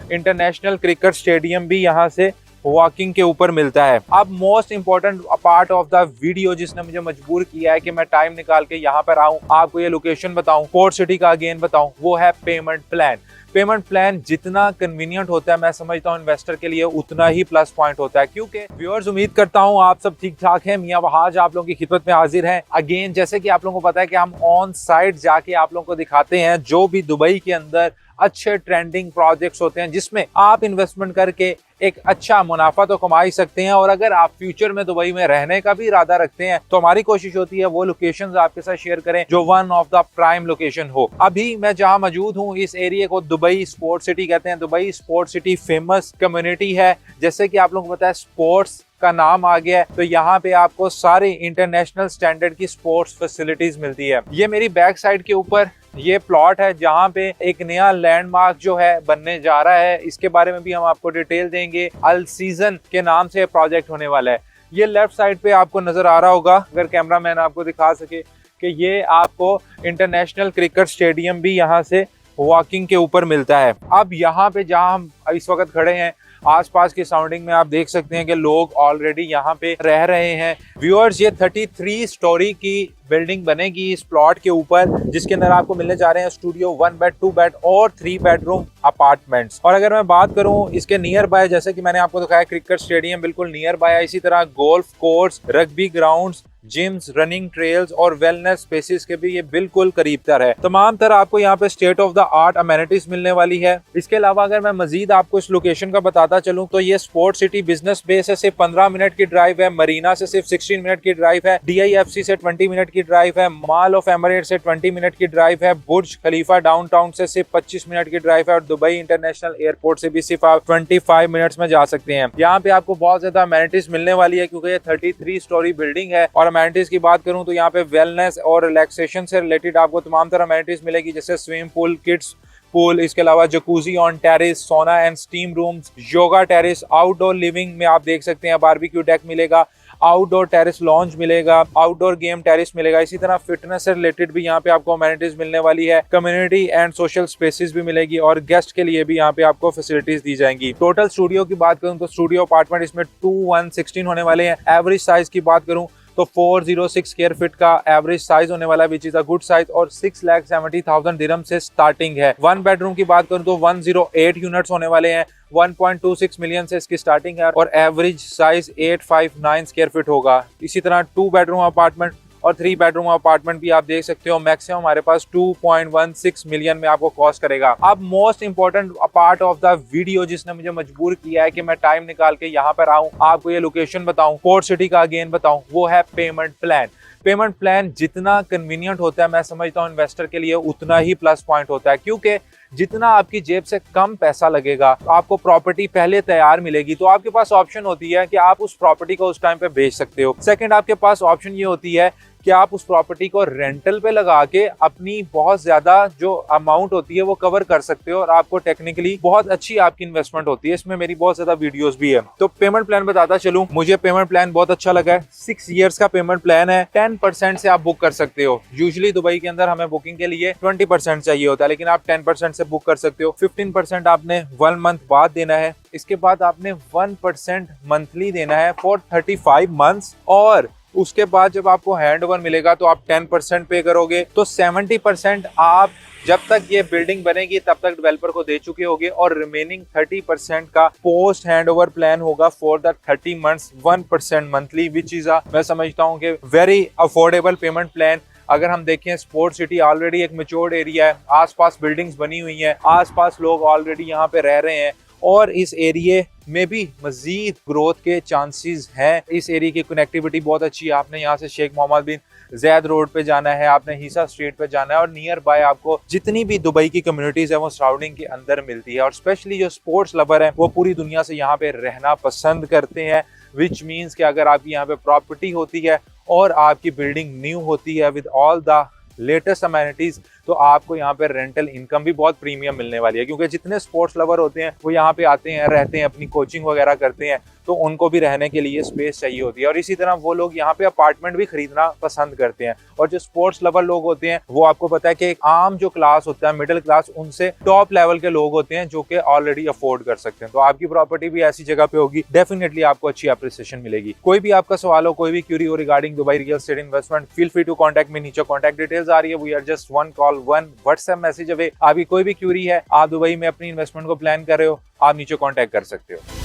International cricket stadium भी यहाँ से वॉकिंग के ऊपर मिलता है। अब most important part of the video जिसने मुझे मजबूर किया है कि मैं टाइम निकाल के यहाँ पर आऊँ, आपको ये लोकेशन बताऊं, स्पोर्ट सिटी का अगेन बताऊं, वो है पेमेंट प्लान। पेमेंट प्लान जितना कन्वीनियंट होता है मैं समझता हूँ इन्वेस्टर के लिए उतना ही प्लस पॉइंट होता है। क्योंकि व्यूअर्स, उम्मीद करता हूँ आप सब ठीक ठाक हैं। मियां वहाज आप लोगों की खिदमत में हाजिर हैं। अगेन जैसे कि आप लोगों को पता है कि हम ऑन साइट जाके आप लोगों को दिखाते हैं जो भी दुबई के अंदर अच्छे ट्रेंडिंग प्रोजेक्ट्स होते हैं जिसमें आप इन्वेस्टमेंट करके एक अच्छा मुनाफा तो कमा ही सकते हैं। और अगर आप फ्यूचर में दुबई में रहने का भी इरादा रखते हैं तो हमारी कोशिश होती है वो लोकेशंस आपके साथ शेयर करें जो one of the prime location हो। अभी मैं जहां मौजूद हूं इस एरिया को दुबई स्पोर्ट सिटी कहते हैं। Dubai sport city famous community है। जैसे कि आप लोगों को पता है स्पोर्ट्स का नाम आ गया है तो यहाँ पे आपको सारे इंटरनेशनल स्टैंडर्ड की स्पोर्ट्स फैसिलिटीज मिलती है। ये मेरी बैक साइड के ऊपर ये प्लॉट है जहाँ पे एक नया लैंडमार्क जो है बनने जा रहा है। इसके बारे में भी हम आपको डिटेल देंगे। अल सीजन के नाम से प्रोजेक्ट होने वाला है। ये लेफ्ट साइड पे आपको नजर आ रहा होगा, अगर कैमरा मैन आपको दिखा सके, कि ये आपको इंटरनेशनल क्रिकेट स्टेडियम भी यहाँ से वॉकिंग के ऊपर मिलता है। अब यहाँ पे जहाँ हम इस वक्त खड़े हैं आसपास की सराउंडिंग में आप देख सकते हैं कि लोग ऑलरेडी यहाँ पे रह रहे हैं। व्यूअर्स, ये 33 स्टोरी की बिल्डिंग बनेगी इस प्लॉट के ऊपर जिसके अंदर आपको मिलने जा रहे हैं स्टूडियो, 1 बेड 2 बेड और 3 बेडरूम अपार्टमेंट्स। और अगर मैं बात करूं इसके नियर बाय, जैसे कि मैंने आपको दिखाया क्रिकेट स्टेडियम बिल्कुल नियर बाय है, इसी तरह golf course, rugby grounds, gyms, running trails और वेलनेस स्पेसेस के भी ये बिल्कुल करीब तर है। तमाम तरह आपको यहाँ पे state of the art amenities मिलने वाली है। इसके अलावा अगर मैं मजीद आपको इस लोकेशन का बताता चलूं तो ये स्पोर्ट सिटी बिजनेस बेस है, सिर्फ 15 मिनट की ड्राइव है। मरीना से सिर्फ 16 मिनट की ड्राइव है। DIFC से 20 मिनट की ड्राइव है। मॉल ऑफ एमिरेट्स से 20 मिनट की ड्राइव है। बुर्ज खलीफा डाउनटाउन से सिर्फ 25 मिनट की ड्राइव है। और दुबई इंटरनेशनल एयरपोर्ट से भी सिर्फ आप 25 मिनट्स में जा सकते हैं। यहाँ पे आपको बहुत ज्यादा अमेनिटीज मिलने वाली है क्योंकि ये 33 स्टोरी बिल्डिंग है। और अमेनिटीज की बात करूं तो यहाँ पे वेलनेस और रिलैक्सेशन से रिलेटेड आपको तमाम तरह अमेनिटीज मिलेगी, जैसे स्विमिंग पूल, किड्स पूल, इसके अलावा जकूजी ऑन टेरेस, सोना and steam rooms, yoga terrace, outdoor living में आप देख सकते हैं बारबेक्यू डेक मिलेगा, आउटडोर टेरेस लॉन्च मिलेगा, आउटडोर गेम टेरेस मिलेगा। इसी तरह फिटनेस से रिलेटेड भी यहाँ पे आपको अमेनिटीज मिलने वाली है। कम्युनिटी एंड सोशल स्पेसेस भी मिलेगी और गेस्ट के लिए भी यहाँ पे आपको फैसिलिटीज दी जाएंगी। टोटल स्टूडियो की बात करूँ तो स्टूडियो अपार्टमेंट इसमें 2116 होने वाले हैं। एवरेज साइज की बात करूँ तो 406 स्क्वायर फीट का एवरेज साइज होने वाला है, which is a good size, और 6,70,000 दिरहम से स्टार्टिंग है। 1 बेडरूम की बात करूं तो 108 यूनिट्स होने वाले हैं। 1.26 मिलियन से इसकी स्टार्टिंग है और एवरेज साइज 859 स्क्वायर फीट होगा। इसी तरह 2 बेडरूम अपार्टमेंट और 3 बेडरूम अपार्टमेंट भी आप देख सकते हो, मैक्सिमम हमारे पास 2.16 मिलियन में आपको कॉस्ट करेगा। अब most important part of the video जिसने मुझे मजबूर किया है कि मैं टाइम निकाल के यहाँ पर आऊँ, आपको ये लोकेशन बताऊं, स्पोर्ट सिटी का अगेन बताऊं, वो है पेमेंट प्लान। पेमेंट प्लान जितना कन्वीनियंट होता है मैं समझता हूँ इन्वेस्टर के लिए उतना ही प्लस पॉइंट होता है। क्योंकि जितना आपकी जेब से कम पैसा लगेगा तो आपको प्रॉपर्टी पहले तैयार मिलेगी, तो आपके पास ऑप्शन होती है कि आप उस प्रॉपर्टी को उस टाइम पे बेच सकते हो। सेकंड, आपके पास ऑप्शन ये होती है कि आप उस प्रॉपर्टी को रेंटल पे लगा के अपनी बहुत ज्यादा जो अमाउंट होती है वो कवर कर सकते हो और आपको टेक्निकली बहुत अच्छी आपकी इन्वेस्टमेंट होती है। इसमें मेरी बहुत ज्यादा वीडियोस भी है। तो पेमेंट प्लान बताता चलूं, मुझे पेमेंट प्लान बहुत अच्छा लगा है। 6 इयर्स का पेमेंट प्लान है। 10% से आप बुक कर सकते हो। यूजुअली दुबई के अंदर हमें बुकिंग के लिए 20% चाहिए होता है, लेकिन आप 10% से बुक कर सकते हो। 15% आपने 1 मंथ बाद देना है। इसके बाद आपने 1% मंथली देना है फॉर 35 मंथ्स। और उसके बाद जब आपको हैंड ओवर मिलेगा तो आप 10% पे करोगे, तो 70% आप जब तक ये बिल्डिंग बनेगी तब तक डेवलपर को दे चुके होगे और रिमेनिंग 30% का पोस्ट हैंड ओवर प्लान होगा for the 30 months, 1% monthly, which is मैं समझता हूँ कि वेरी अफोर्डेबल पेमेंट प्लान। अगर हम देखें स्पोर्ट सिटी ऑलरेडी एक मैच्योर्ड एरिया है, आसपास बिल्डिंग्स बनी हुई हैं, आसपास लोग ऑलरेडी यहाँ पे रह रहे हैं और इस एरिया में भी मजीद ग्रोथ के चांसेस हैं। इस एरिया की कनेक्टिविटी बहुत अच्छी है। आपने यहाँ से शेख मोहम्मद बिन जैद रोड पे जाना है, आपने हीसा स्ट्रीट पे जाना है और नियर बाय आपको जितनी भी दुबई की कम्युनिटीज है वो सराउंडिंग के अंदर मिलती है। और स्पेशली जो स्पोर्ट्स लवर है वो पूरी दुनिया से यहाँ पे रहना पसंद करते हैं, विच मीन्स कि अगर आपकी यहाँ पे प्रॉपर्टी होती है और आपकी बिल्डिंग न्यू होती है with all the latest amenities, तो आपको यहाँ पे रेंटल इनकम भी बहुत प्रीमियम मिलने वाली है, क्योंकि जितने स्पोर्ट्स लवर होते हैं वो यहाँ पे आते हैं, रहते हैं, अपनी कोचिंग वगैरह करते हैं, तो उनको भी रहने के लिए स्पेस चाहिए होती है। और इसी तरह वो लोग यहाँ पे अपार्टमेंट भी खरीदना पसंद करते हैं। और जो स्पोर्ट्स लवर लोग होते हैं वो आपको पता है कि एक आम जो क्लास होता है, मिडिल क्लास, उनसे टॉप लेवल के लोग होते हैं जो कि ऑलरेडी अफोर्ड कर सकते हैं। तो आपकी प्रॉपर्टी भी ऐसी जगह पे होगी, डेफिनेटली आपको अच्छी अप्रिसिएशन मिलेगी। कोई भी आपका सवाल हो, कोई भी क्यूरी हो regarding Dubai real estate investment, feel free to contact me. नीचे कॉन्टैक्ट डिटेल्स आ रही है। We are just one call, one WhatsApp message away. आपकी कोई भी क्यूरी है, आप दुबई में अपनी इन्वेस्टमेंट को प्लान कर रहे हो, आप नीचे कॉन्टैक्ट कर सकते हो।